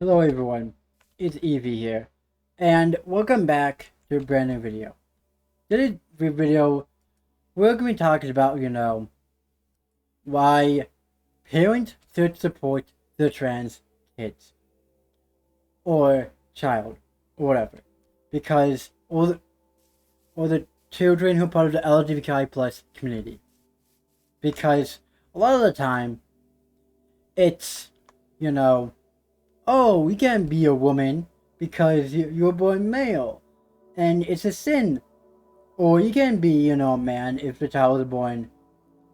Hello everyone, it's Evie here, and welcome back to a brand new video. Today's video, we're going to be talking about, why parents should support the trans kids, or child, or whatever. Because, or the children who are part of the LGBTQIA plus community. Because, a lot of the time, it's, oh, you can't be a woman because you're born male, and it's a sin. Or you can be, a man if the child is born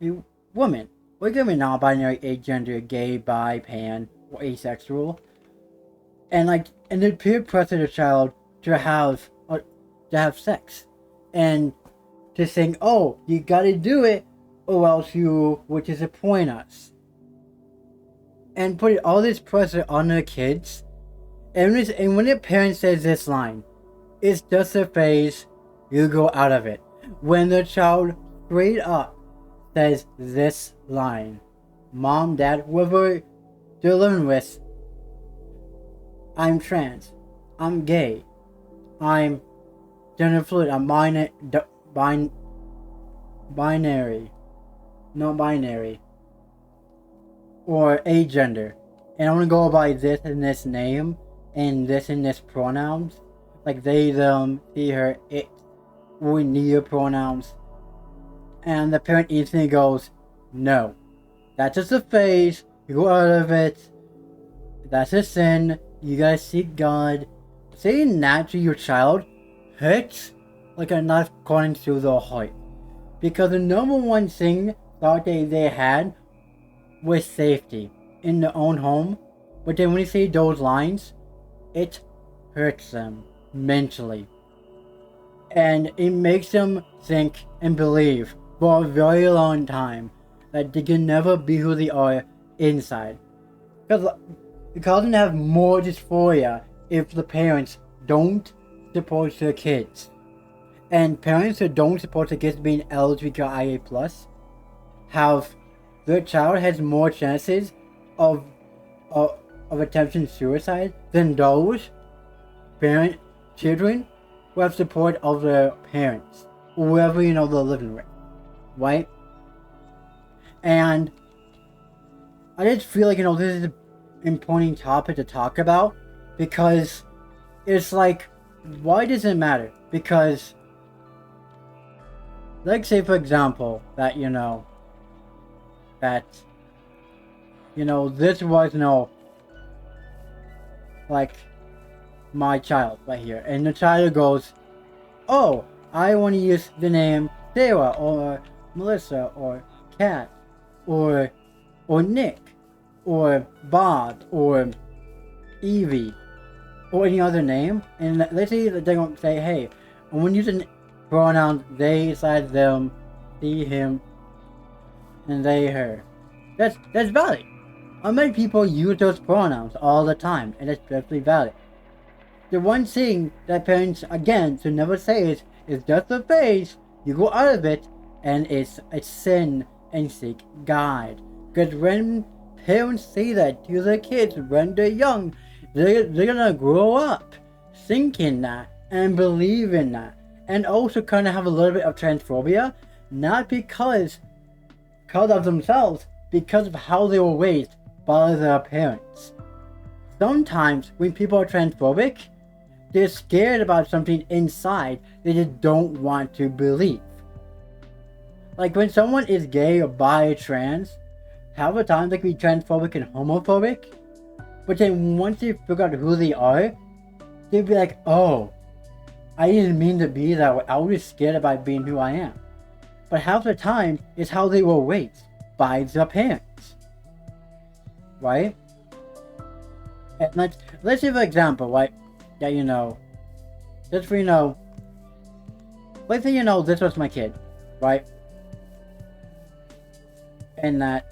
a woman. Or you can be non-binary, agender, gay, bi, pan, or asexual. And the peer pressure the child to have sex, and to saying, oh, you gotta do it, or else you will disappoint us. And put all this pressure on the kids. And when the parent says this line, it's just a phase, you go out of it. When the child straight up says this line, mom, dad, whoever they're living with, I'm trans, I'm gay, I'm gender fluid, I'm binary, non-binary, or agender, and I want to go by this and this name, and this pronouns, like they, them, he, her, it, we need pronouns. And the parent instantly goes, no, that's just a phase, you go out of it, that's a sin, you gotta seek God. Saying that to your child hurts like a knife cutting through the heart. Because the number one thing thought they had was safety in their own home. But then when you say those lines, it hurts them mentally. And it makes them think and believe for a very long time that they can never be who they are inside. Because they have more dysphoria if the parents don't support their kids. And parents who don't support their kids being LGBTQIA+, have their child has more chances of attempting suicide than those children who have support of their parents, whoever they're living with, right? And I just feel like this is an important topic to talk about, because it's like, why does it matter? Because let's say, for example, that this was like my child right here, and the child goes, oh, I want to use the name Sarah or Melissa or Kat or Nick or Bob or Evie or any other name. And let's say that they don't say, hey, I want to use the pronouns they, side, them, he, him, and they, her. That's valid. Many people use those pronouns all the time, and it's perfectly valid. The one thing that parents, again, should never say is just a phase, you go out of it, and it's a sin, and seek God. Because when parents say that to their kids when they're young, they're gonna grow up thinking that and believing that. And also kind of have a little bit of transphobia, not because of themselves, because of how they were raised by their parents. Sometimes when people are transphobic, they're scared about something inside they just don't want to believe. Like when someone is gay or bi or trans, half the time they can be transphobic and homophobic, but then once they figure out who they are, they'll be like, oh, I didn't mean to be that way, I was scared about being who I am. But half the time, it's how they were raised by their parents. Right? And let's say, for example, right, that just for let's say this was my kid, right? And that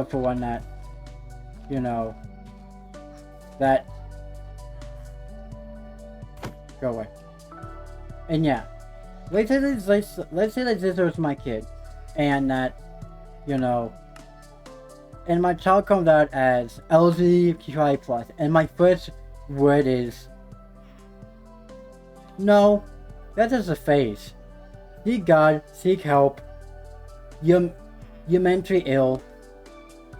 for one, that that go away. And yeah, let's say that this was my kid, and that and my child comes out as LGBTQIA+, and my first word is, no, that's just a phase. Seek God, seek help. You're mentally ill.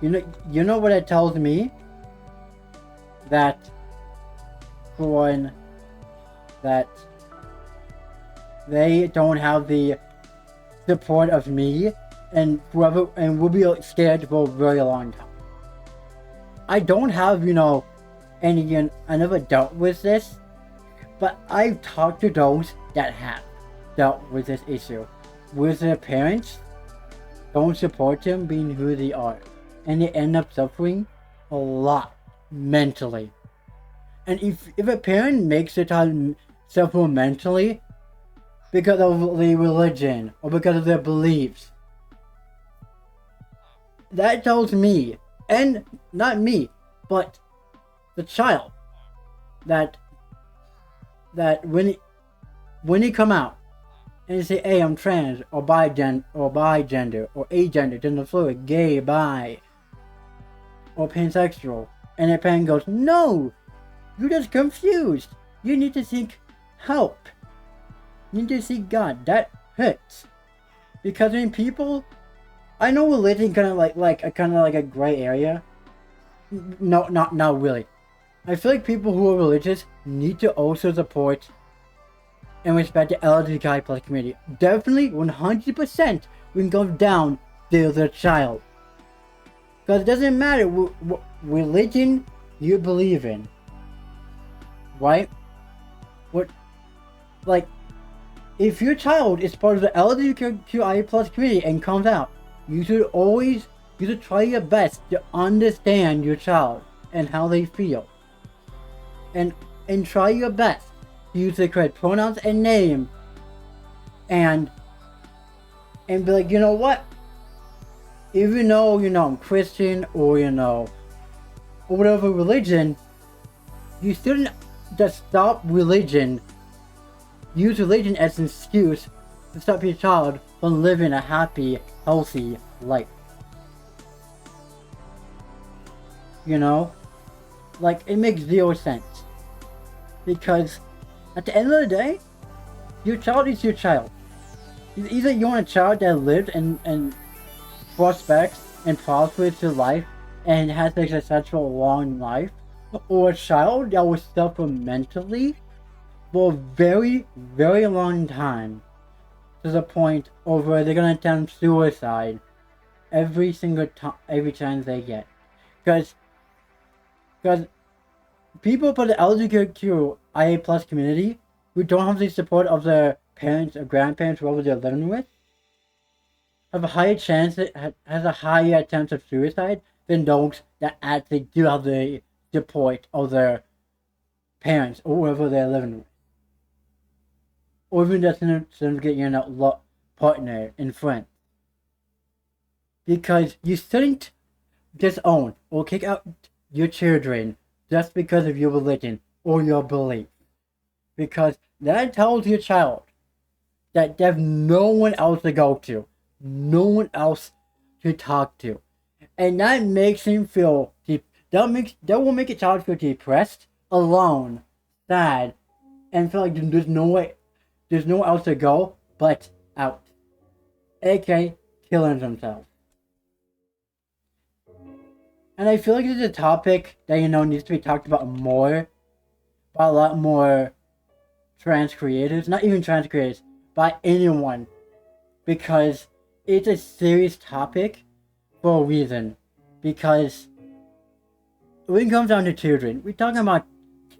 You know what it tells me? That one, that they don't have the support of me and whoever, and will be scared for a very long time. I don't have, any, I never dealt with this, but I've talked to those that have dealt with this issue, with their parents don't support them being who they are, and they end up suffering a lot mentally. And if a parent makes a child suffer mentally because of their religion or because of their beliefs, that tells me, and not me, but the child, that when he come out and say, hey, I'm trans or bigender or agender, gender fluid, gay, bi, or pansexual, and the parent goes, no, you're just confused. You need to seek help. You need to seek God. That hurts. Because when people, I know religion kind of like a gray area. No, not really. I feel like people who are religious need to also support and respect the LGBTQI plus community. Definitely 100% when it comes down to the child. Because it doesn't matter what religion you believe in. Right? If your child is part of the LGBTQIA plus community and comes out, you should try your best to understand your child and how they feel. And try your best to use the correct pronouns and name. And be like, you know what? Even though, I'm Christian or, or whatever religion, you shouldn't just stop religion. Use religion as an excuse to stop your child from living a happy, healthy life. It makes zero sense. Because at the end of the day, your child is your child. Either you want a child that lives and prospects and prospers through life and has a successful long life, or a child that will suffer mentally for a very, very long time to the point of where they're gonna attempt suicide every chance they get. Because people for the LGBTQIA plus community who don't have the support of their parents or grandparents, whoever they're living with, have a higher chance, has a higher attempt of suicide than those that actually do have the support of their parents or whoever they're living with. Or even their significant partner and friend. Because you shouldn't disown or kick out your children just because of your religion or your belief. Because that tells your child that there's no one else to go to, no one else to talk to. And that makes him feel that will make a child feel depressed, alone, sad, and feel like there's nowhere else to go but out. aka killing themselves. And I feel like this is a topic that, needs to be talked about more by a lot more trans creators, not even trans creators, by anyone, because it's a serious topic for a reason. Because when it comes down to children, we're talking about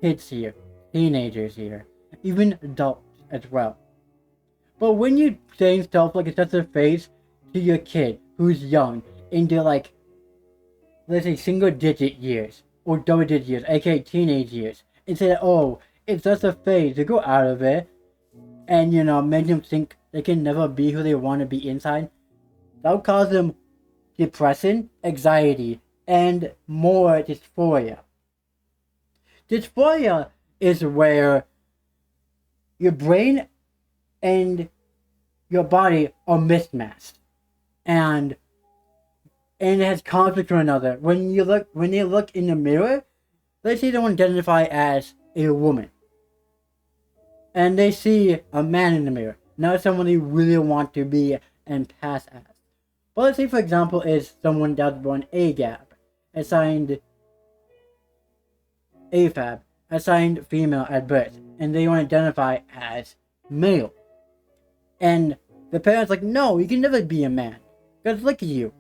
kids here, teenagers here, even adults as well. But when you're saying stuff like it's just a phase to your kid who's young into like, let's say single digit years or double digit years, aka teenage years, and say that, oh, it's just a phase to go out of it, and make them think they can never be who they want to be inside, that'll cause them depression, anxiety, and more dysphoria. Dysphoria is where your brain and your body are mismatched, and and it has conflict with one another. When they look in the mirror, let's say they want to identify as a woman, and they see a man in the mirror, not someone they really want to be and pass as. But let's say, for example, is someone that was born AGAB, assigned AFAB, assigned female at birth, and they want to identify as male. And the parents like, no, you can never be a man. Because look at you.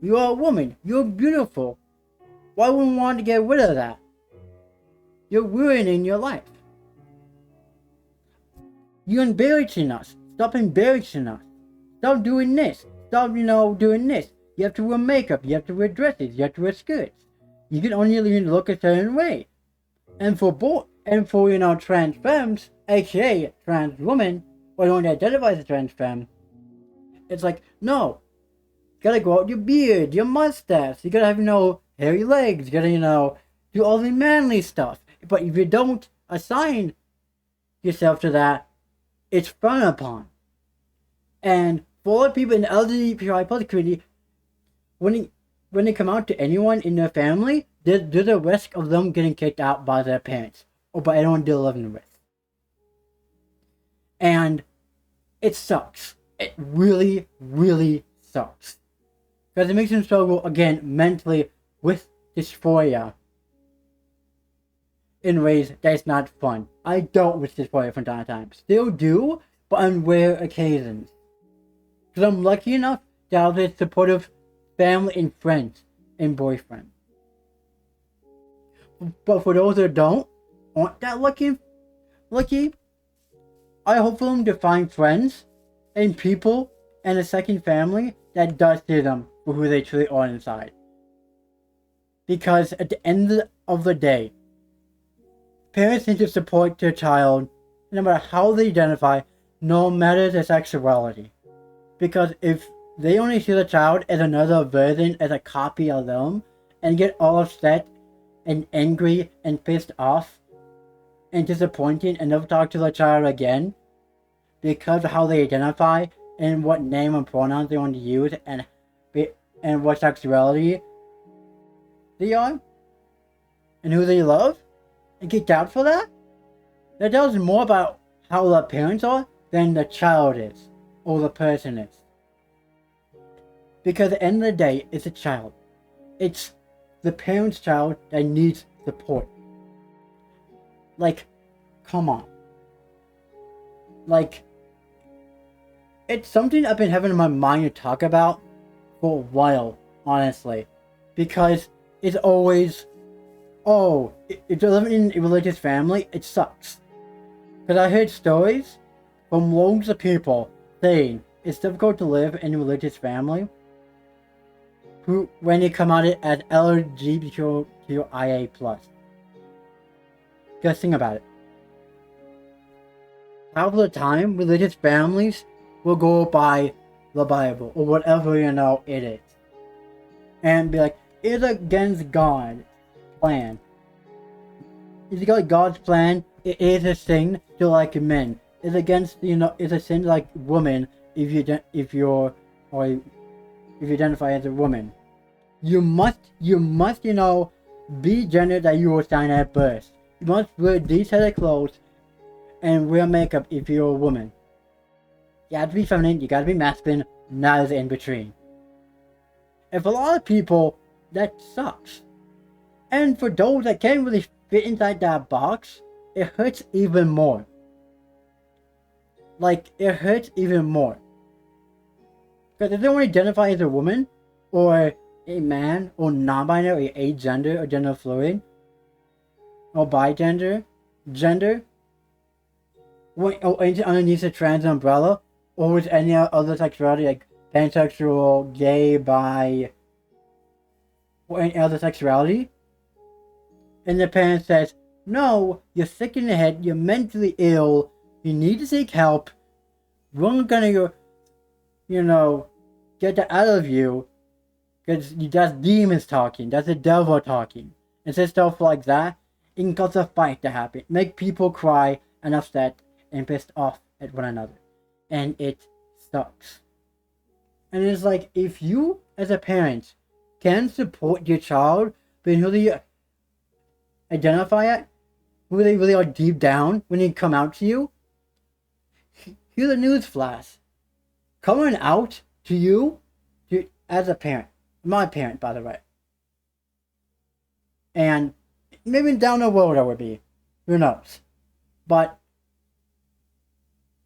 You are a woman. You're beautiful. Why would we want to get rid of that? You're ruining your life. You're embarrassing us. Stop embarrassing us. Stop doing this. Stop, doing this. You have to wear makeup. You have to wear dresses. You have to wear skirts. You can only look a certain way. And for trans femmes, aka trans women, or the one that identifies as trans femme, it's like, no. You gotta grow out your beard, your mustache. You gotta have, hairy legs. You gotta, do all the manly stuff. But if you don't assign yourself to that, it's frowned upon. And for a lot of people in the LGBTQIA community, when they come out to anyone in their family, there's a risk of them getting kicked out by their parents or by anyone they're living with. And it sucks. It really, really sucks. Because it makes them struggle, again, mentally with dysphoria in ways that's not fun. I don't wish dysphoria from time to time. Still do, but on rare occasions. Because I'm lucky enough to have a supportive family and friends and boyfriend. But for those that aren't that lucky, I hope for them to find friends and people and a second family that does see them for who they truly are inside. Because at the end of the day, parents need to support their child no matter how they identify, no matter their sexuality. Because if they only see the child as another version, as a copy of them, and get all upset and angry and pissed off and disappointed and never talk to the child again because of how they identify and what name and pronouns they want to use and what sexuality they are and who they love and kicked out for that tells more about how the parents are than the child is or the person is. Because at the end of the day, it's a child. It's the parent's child that needs support. Like, come on. Like, it's something I've been having in my mind to talk about for a while, honestly. Because it's always, if you're living in a religious family, it sucks. Because I heard stories from loads of people saying it's difficult to live in a religious family who, when they come out as LGBTQIA+. Just think about it. Half of the time, religious families will go by the Bible or whatever it is, and be like, it's against God's plan. It's against God's plan. It is a sin to like men. It's against it's a sin to like women if you identify as a woman. You must be gender that you were assigned at birth. You must wear these set of clothes and wear makeup if you're a woman. You have to be feminine, you gotta be masculine, not in between. And for a lot of people, that sucks. And for those that can't really fit inside that box, it hurts even more. It hurts even more. Because if they want to identify as a woman, or a man, or non-binary, or agender, or gender fluid, or bigender, gender, or anything underneath the trans umbrella, or with any other sexuality like pansexual, gay, bi, or any other sexuality, and the parent says, no, you're sick in the head, you're mentally ill, you need to seek help, we're gonna, get that out of you, because that's demons talking, that's the devil talking, and say stuff like that, it can cause a fight to happen, make people cry and upset and pissed off at one another, and it sucks. And it's like, if you as a parent can support your child being who they identify at, who they really are deep down when they come out to you, here's a news flash. Coming out to you, as a parent, my parent, by the way, and maybe down the road I would be, who knows, but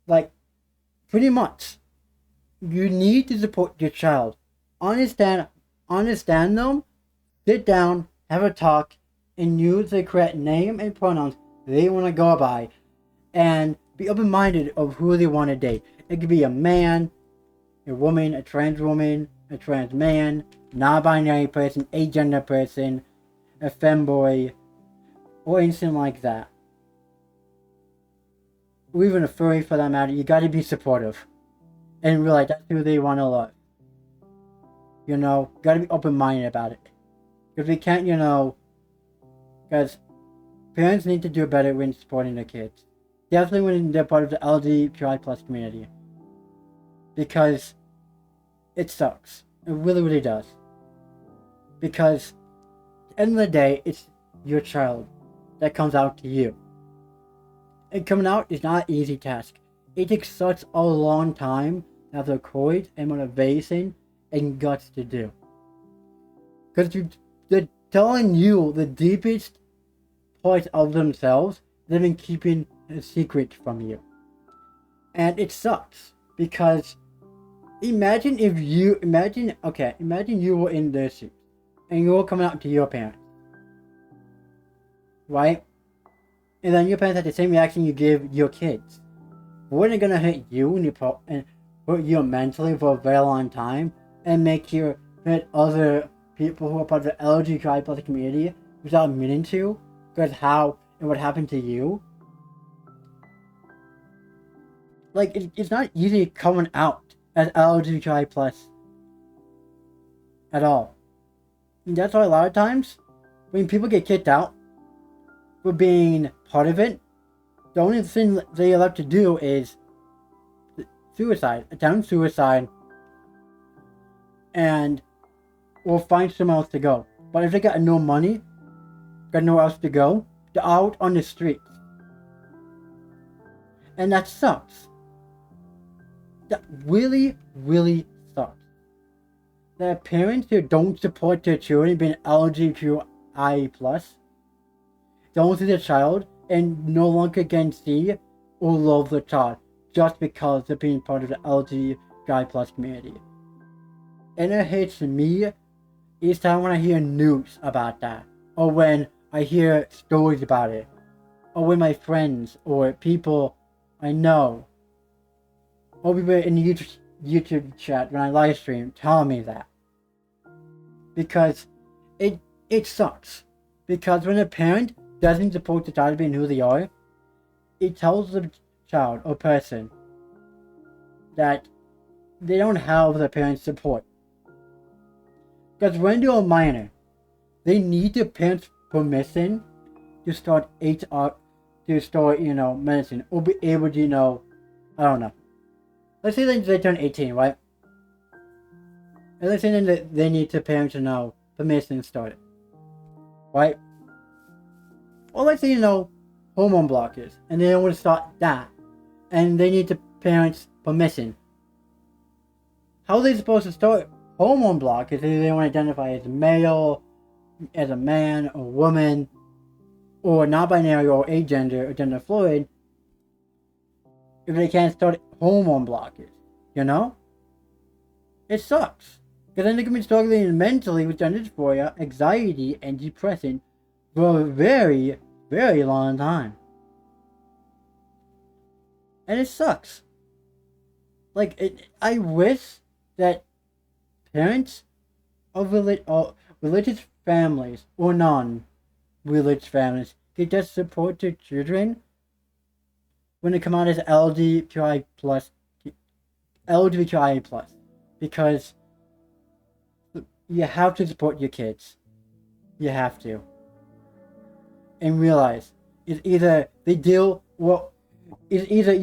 like, pretty much, you need to support your child. Understand them, sit down, have a talk, and use the correct name and pronouns they want to go by, and be open-minded of who they want to date. It could be a man, a woman, a trans man, non-binary person, agender person, a femboy, or anything like that. Or even a furry for that matter. You gotta be supportive. And realize that's who they want to love. Gotta be open-minded about it. Because we can't, because parents need to do better when supporting their kids. Definitely when they're part of the LGBTQIA+ community. Because it sucks. It really, really does. Because at the end of the day, it's your child that comes out to you. And coming out is not an easy task. It takes such a long time to have the courage and motivation and guts to do. Because they're telling you the deepest parts of themselves they've been keeping a secret from you. And it sucks. Because imagine you were in their shoes and you were coming out to your parents. Right? And then your parents had the same reaction you give your kids. Wouldn't it gonna hit you and hurt you mentally for a very long time and make you hurt other people who are part of the LGBTQIA+ community without meaning to? Because how and what happened to you? Like, it's not easy coming out as LGBTQIA+ at all. And that's why a lot of times, when people get kicked out for being part of it, the only thing they are left to do is attempt suicide, or find somewhere else to go. But if they got no money, got nowhere else to go, they're out on the streets. And that sucks. That really, really sucks. There are parents who don't support their children being LGBTQIA+, don't see their child, and no longer can see or love the child just because they're being part of the LGBTQIA+ community. And it hits me each time when I hear news about that, or when I hear stories about it, or when my friends or people I know, or people in the YouTube chat when I live stream tell me that. Because it sucks. Because when a parent doesn't support the child being who they are, it tells the child or person that they don't have the parent's support. Because when they're a minor, they need the parent's permission to start medicine, or be able to, I don't know. Let's say they turn 18, right? And let's say that they need the parents to know permission to start it. Right? Or let's say, hormone blockers, and they don't want to start that. And they need the parents' permission. How are they supposed to start hormone blockers if they want to identify as a male, as a man, or woman, or non-binary, or agender, or gender fluid, if they can't start hormone blockers, It sucks. Because then they can be struggling mentally with gender dysphoria, anxiety, and depression for a very, very long time. And it sucks. I wish that parents of religious families or non-religious families could just support their children when they come out as LGBTQIA+, because you have to support your kids. You have to. And realize, it's either you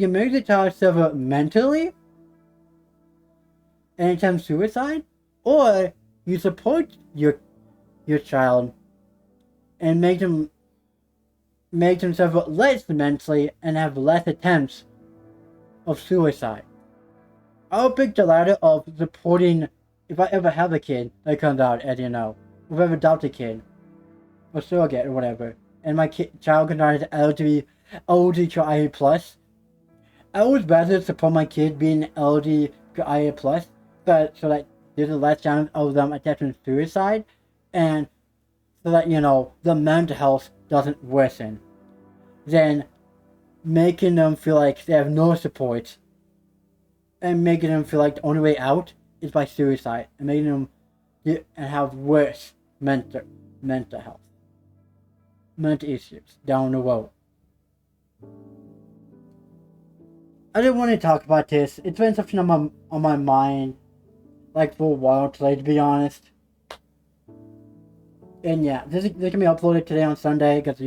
make the child suffer mentally and attempt suicide, or you support your child and make them suffer less mentally and have less attempts of suicide. I'll pick the latter of supporting if I ever have a kid that comes out, as you know, if I ever adopt a kid or surrogate or whatever, and my child comes out as LGBTQIA plus. I would rather support my kid being LGBTQIA plus, so that there's a less chance of them attempting suicide, and so that the mental health doesn't worsen, than making them feel like they have no support, and making them feel like the only way out is by suicide, and making them have worse mental health, mental issues down the road. I didn't want to talk about this. It's been something on my mind, like, for a while today, to be honest. And yeah, this can be uploaded today on Sunday, because,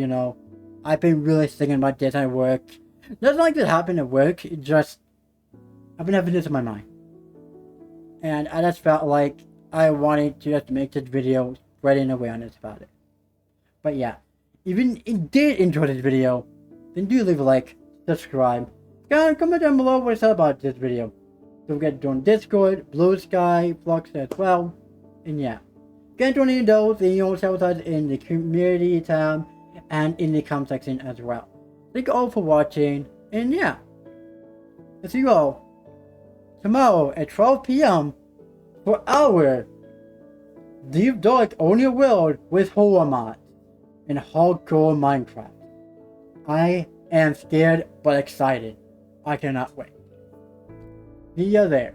I've been really thinking about this at work. Nothing like this happened at work, it just, I've been having this in my mind. And I just felt like I wanted to just make this video, spreading awareness about it. But yeah, if you did enjoy this video, then do leave a like, subscribe. Comment down below what you thought about this video. Don't forget to join Discord, Blue Sky, Flux as well. And yeah. Get join any of those, and you'll tell us in the community tab and in the comment section as well. Thank you all for watching, and yeah. I'll see you all tomorrow at 12 p.m. for our Deep Dark Only World with horror mods in hardcore Minecraft. I am scared but excited. I cannot wait. See ya there.